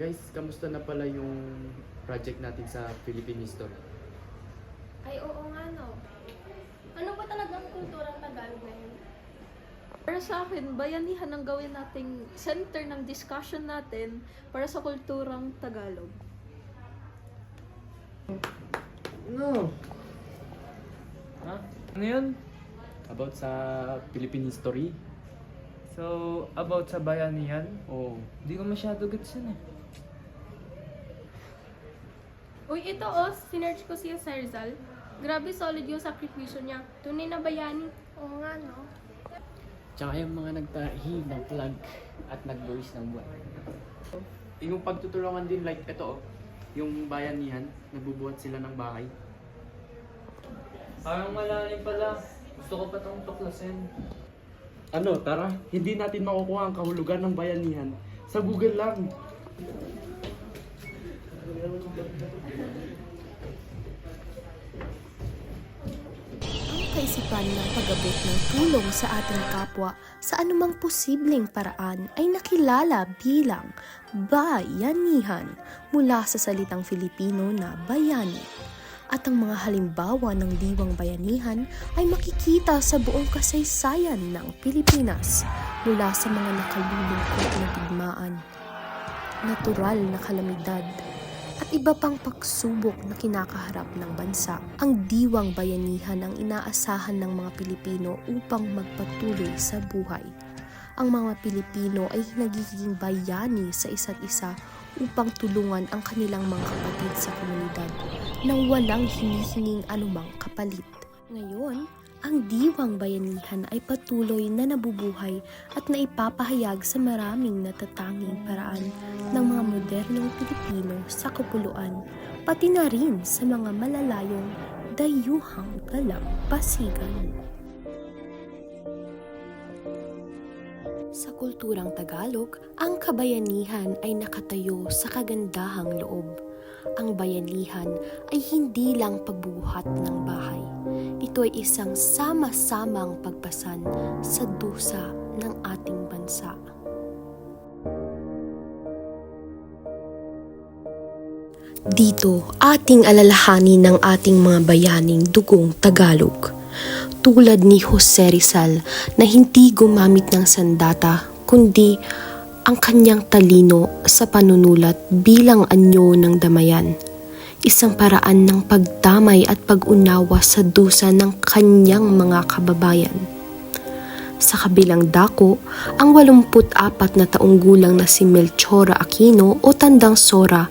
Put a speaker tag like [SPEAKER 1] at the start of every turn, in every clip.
[SPEAKER 1] Guys, kamusta na pala yung project natin sa Philippine History?
[SPEAKER 2] Ay, oo nga no. Ano ba talagang kulturang Tagalog na yun?
[SPEAKER 3] Para sa akin, bayanihan ang gawin nating center ng discussion natin para sa kulturang Tagalog.
[SPEAKER 4] No. Ha? Ano yun?
[SPEAKER 1] About sa Philippine History?
[SPEAKER 4] So, about sa bayanihan?
[SPEAKER 1] Oh,
[SPEAKER 4] Hindi ko masyado gets yun eh.
[SPEAKER 2] Uy, ito sinerch ko siya sa Rizal. Grabe solid yung sakripisyo niya. Tunay na bayani. Oo nga no.
[SPEAKER 5] Tsaka yung mga nagtahi ng flag at nagbuwis ng buwan.
[SPEAKER 1] yung pagtutulungan din like ito yung bayanihan, nagbubuhat sila ng bahay.
[SPEAKER 4] Parang malalim pala. Gusto ko pa itong tuklasin.
[SPEAKER 1] Ano, tara, hindi natin makukuha ang kahulugan ng bayanihan sa Google lang.
[SPEAKER 6] Ang kaisipan ng pag-abot ng tulong sa ating kapwa sa anumang posibleng paraan ay nakilala bilang bayanihan mula sa salitang Filipino na bayani. At ang mga halimbawa ng diwang bayanihan ay makikita sa buong kasaysayan ng Pilipinas mula sa mga nakalulungkot na digmaan, natural na kalamidad, at iba pang pagsubok na kinakaharap ng bansa. Ang diwang bayanihan ang inaasahan ng mga Pilipino upang magpatuloy sa buhay. Ang mga Pilipino ay nagiging bayani sa isa't isa upang tulungan ang kanilang mga kapatid sa komunidad nang walang hinihinging anumang kapalit. Ngayon, ang diwang bayanihan ay patuloy na nabubuhay at naipapahayag sa maraming natatanging paraan ng mga modernong Pilipino sa kapuluan, pati na rin sa mga malalayong dayuhang dalampasigan. Sa kulturang Tagalog, ang kabayanihan ay nakatayo sa kagandahang loob. Ang bayanihan ay hindi lang pagbubuhat ng bahay. Ito ay isang sama-samang pagpasan sa dusa ng ating bansa. Dito, ating alalahanin ng ating mga bayaning dugong Tagalog. Tulad ni Jose Rizal na hindi gumamit ng sandata kundi ang kanyang talino sa panunulat bilang anyo ng damayan. Isang paraan ng pagdamay at pag-unawa sa dusa ng kanyang mga kababayan. Sa kabilang dako, ang 84 na taong gulang na si Melchora Aquino o Tandang Sora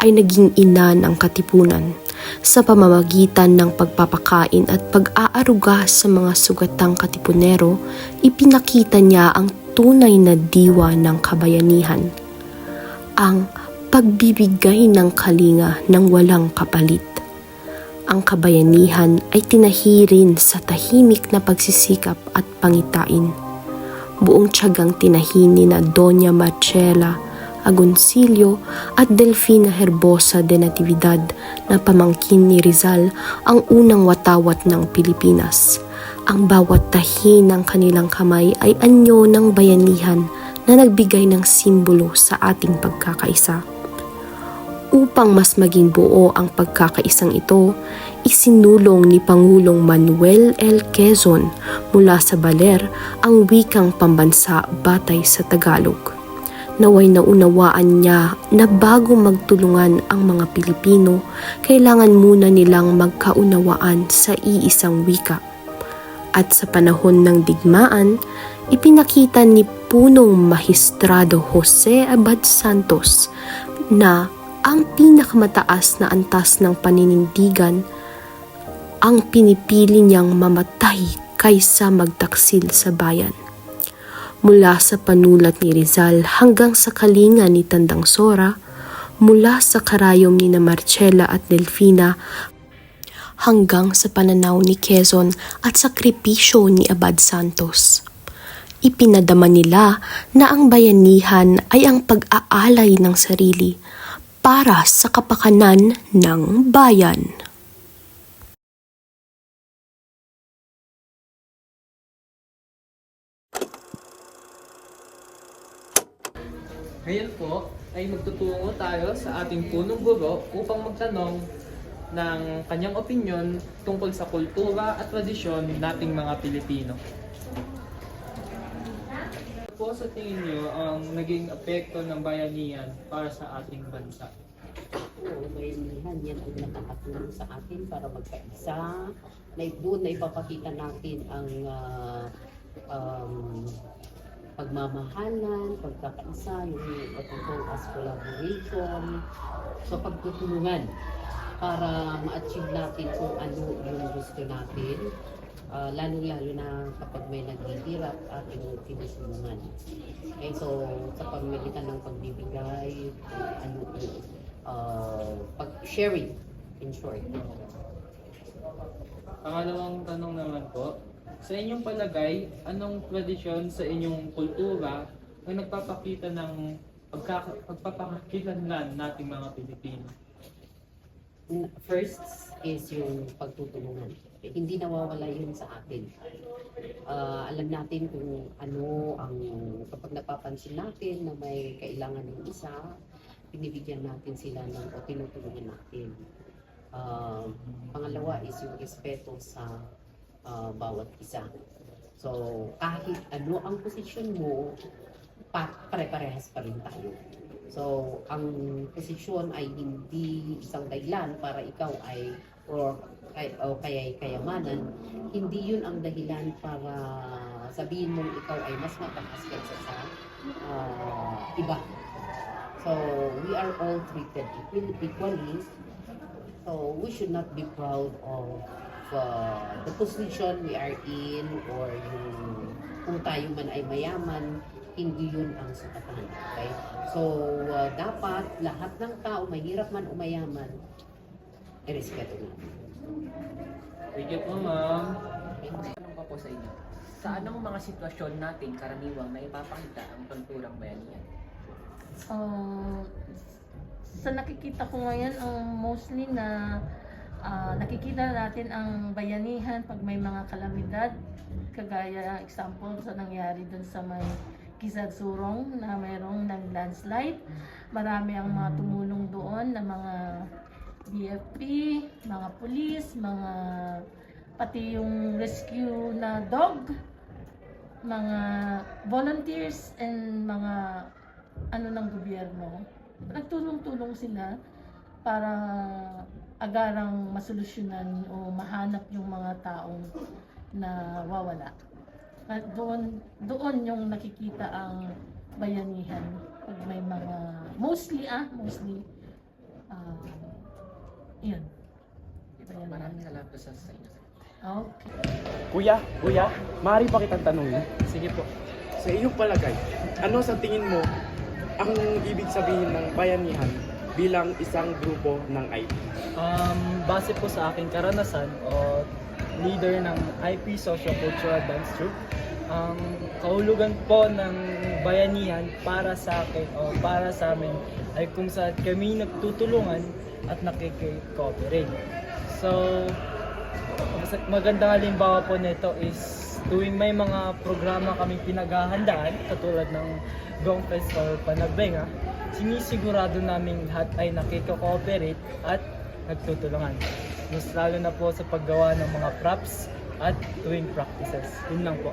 [SPEAKER 6] ay naging ina ng katipunan sa pamamagitan ng pagpapakain at pag-aaruga sa mga sugatang katipunero. Ipinakita niya ang tunay na diwa ng kabayanihan, ang pagbibigay ng kalinga ng walang kapalit. Ang kabayanihan ay tinahirin sa tahimik na pagsisikap at pangitain. Buong tiyagang tinahin ni na Doña Marcela Agoncillo at Delfina Herbosa de Natividad na pamangkin ni Rizal ang unang watawat ng Pilipinas. Ang bawat tahi ng kanilang kamay ay anyo ng bayanihan na nagbigay ng simbolo sa ating pagkakaisa. Upang mas maging buo ang pagkakaisang ito, isinulong ni Pangulong Manuel L. Quezon mula sa Baler ang wikang pambansa batay sa Tagalog. Naway naunawaan niya na bago magtulungan ang mga Pilipino, kailangan muna nilang magkaunawaan sa iisang wika. At sa panahon ng digmaan, ipinakita ni punong Magistrado Jose Abad Santos na ang pinakamataas na antas ng paninindigan ang pinipili niyang mamatay kaysa magtaksil sa bayan. Mula sa panulat ni Rizal hanggang sa kalinga ni Tandang Sora, mula sa karayom ni na Marcela at Delfina hanggang sa pananaw ni Quezon at sakripisyo ni Abad Santos. Ipinadama nila na ang bayanihan ay ang pag-aalay ng sarili para sa kapakanan ng bayan.
[SPEAKER 5] Ngayon po,
[SPEAKER 4] ay magtutungo tayo sa ating punong guro upang magtanong ng kanyang opinyon tungkol sa kultura at tradisyon nating mga Pilipino. Ano po sa tingin niyo ang naging epekto ng bayanihan para sa ating bansa?
[SPEAKER 7] Oo, bayanihan yan ang nakakatulong sa atin para magkaisa. Doon na ipapakita natin ang pagmamahalan, pagkakaisa, yung what we call as collaboration. So pagtutulungan para ma-achieve natin kung ano yung gusto natin. Lalo-lalo na kapag may naghihirap ating tinutulungan. Okay, so sa pamilitan ng pagbibigay, pag-sharing, in short.
[SPEAKER 4] Pangalawang tanong naman po, sa inyong palagay, anong tradisyon sa inyong kultura ang nagpapakita ng pagpapakakilanlan nating mga Pilipino?
[SPEAKER 7] First is yung pagtutulungan. Hindi nawawala yun sa atin. Alam natin kung ano ang kapag napapansin natin na may kailangan ng isa, binibigyan natin sila o tinutulungan natin. Pangalawa is yung respeto sa bawat isa. So, kahit ano ang posisyon mo, pare-parehas pa rin tayo. So, ang posisyon ay hindi isang dahilan para ikaw ay kaya'y kayamanan. Hindi yun ang dahilan para sabihin mong ikaw ay mas mataas kaysa sa iba. So, we are all treated equally. So, we should not be proud of the position we are in or yung kung tayo man ay mayaman, hindi yun ang sukatan. Okay? So, dapat lahat ng tao, mahirap man o mayaman, irespeto natin.
[SPEAKER 4] Thank you po, ma'am.
[SPEAKER 5] Tanong pa po sa inyo, sa anong mga sitwasyon natin karaniwang na ipapakita ang kulturang bayanihan?
[SPEAKER 8] Sa nakikita ko ngayon, mostly na nakikita natin ang bayanihan pag may mga kalamidad, kagaya example sa nangyari dun sa may Kisagsurong na mayroong landslide. Marami ang mga tumulong doon na mga BFP, mga pulis, pati yung rescue na dog, mga volunteers and mga ng gobyerno. Nagtulong-tulong sila para agarang masolusyonan o mahanap yung mga taong nawawala. At doon yung nakikita ang bayanihan pag may mga mostly yun.
[SPEAKER 5] Maraming salamat po sa inyo.
[SPEAKER 8] Okay.
[SPEAKER 1] Kuya, maaari pa kitang tanongin?
[SPEAKER 4] Sige po.
[SPEAKER 1] Sa iyong palagay, ano sa tingin mo ang ibig sabihin ng bayanihan bilang isang grupo ng IP?
[SPEAKER 4] Base po sa aking karanasan o leader ng IP Socio-Cultural Dance Troupe, kahulugan po ng bayanihan para sa akin o para sa amin ay kung saan kami nagtutulungan at nakikikooperate. So, magandang halimbawa po nito is tuwing may mga programa kaming pinaghahandaan katulad ng Gongfest or Panagbenga, sinisigurado namin lahat ay nakikooperate at nagtutulungan. Mas lalo na po sa paggawa ng mga props at tuwing practices. Yun lang po.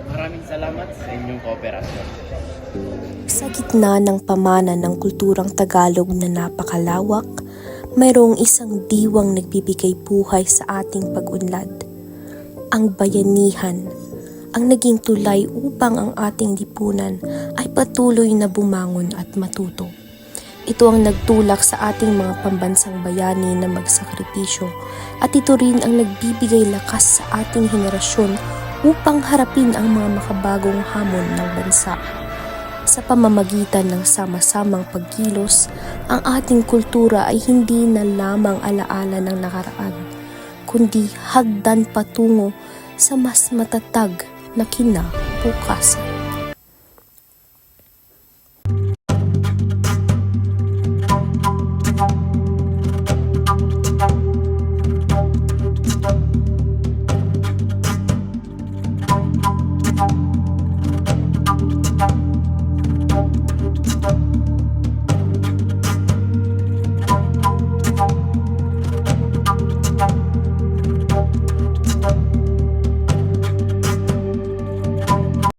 [SPEAKER 1] Maraming salamat sa inyong kooperasyon.
[SPEAKER 6] Sa gitna ng pamana ng kulturang Tagalog na napakalawak, mayroong isang diwang nagbibigay buhay sa ating pag-unlad. Ang bayanihan, ang naging tulay upang ang ating lipunan ay patuloy na bumangon at matuto. Ito ang nagtulak sa ating mga pambansang bayani na magsakripisyo at ito rin ang nagbibigay lakas sa ating henerasyon upang harapin ang mga makabagong hamon ng bansa. Sa pamamagitan ng sama-samang pagkilos, ang ating kultura ay hindi na lamang alaala ng nakaraan, kundi hagdan patungo sa mas matatag na kinabukasan.